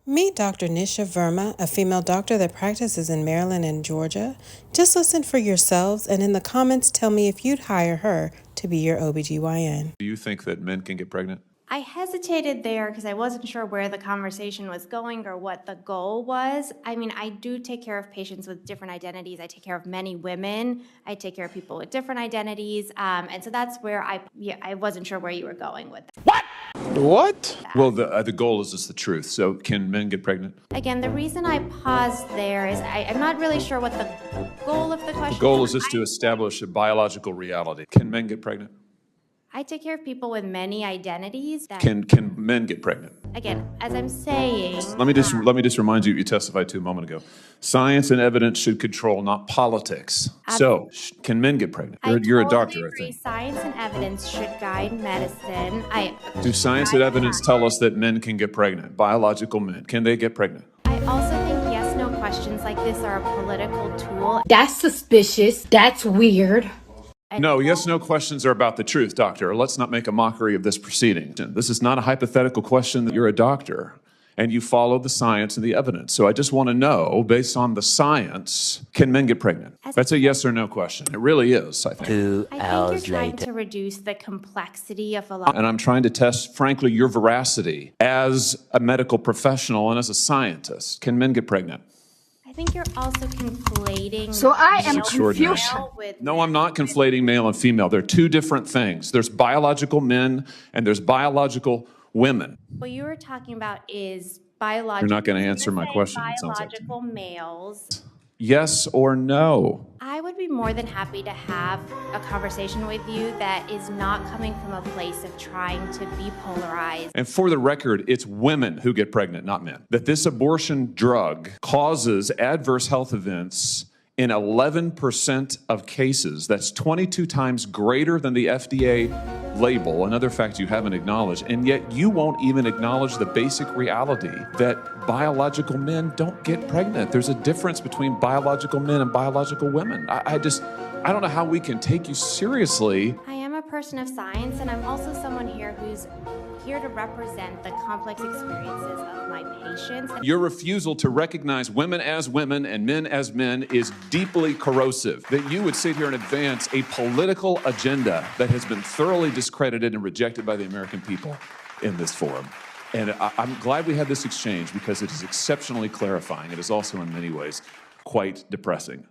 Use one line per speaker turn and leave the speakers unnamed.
Meet Dr. Nisha Verma, a female doctor that practices in Maryland and Georgia. Just listen for yourselves, and in the comments, tell me if you'd hire her to be your OBGYN.
Do you think that men can get pregnant?
I hesitated there because I wasn't sure where the conversation was going or what the goal was. I mean, I do take care of patients with different identities. I take care of many women. I take care of people with different identities. And so that's where I wasn't sure where you were going with that.
What?
Well, the goal is just the truth. So can men get pregnant?
Again, the reason I paused there is I'm not really sure what the goal of the question
The goal is just to establish a biological reality. Can men get pregnant?
I take care of people with many identities.
Can men get pregnant?
Again, as I'm saying.
Let me just remind you what you testified to a moment ago. Science and evidence should control, not politics. So, can men get pregnant? You're a doctor, I
agree.
think.
Science and evidence should guide medicine.
Do science and evidence tell us that men can get pregnant? Biological men. Can they get pregnant?
I also think yes/no questions like this are a political tool.
That's suspicious. That's weird.
No, yes/no questions are about the truth, doctor. Let's not make a mockery of this proceeding. This is not a hypothetical question. You're a doctor, and you follow the science and the evidence. So I just want to know, based on the science, can men get pregnant? That's a yes or no question. It really is, I think.
2
I
hours
think you're trying
later.
to reduce the complexity of a lot.
And I'm trying to test, frankly, your veracity as a medical professional and as a scientist. Can men get pregnant?
I think you're also conflating.
So I am
extraordinary.
confused.
With
No, I'm not conflating male and female. They're two different things. There's biological men and there's biological women.
what you were talking about is biological.
You're not going to answer my question, it sounds like to me.
Biological males.
Yes or no?
I would be more than happy to have a conversation with you that is not coming from a place of trying to be polarized.
And for the record, it's women who get pregnant, not men. That this abortion drug causes adverse health events in 11% of cases. That's 22 times greater than the FDA label, another fact you haven't acknowledged, and yet you won't even acknowledge the basic reality that biological men don't get pregnant. There's a difference between biological men and biological women. I don't know how we can take you seriously.
I am a person of science, and I'm also someone here who's here to represent the complex experiences of my patients.
Your refusal to recognize women as women and men as men is deeply corrosive. That you would sit here and advance a political agenda that has been thoroughly discredited and rejected by the American people in this forum. And I'm glad we had this exchange because it is exceptionally clarifying. It is also in many ways quite depressing.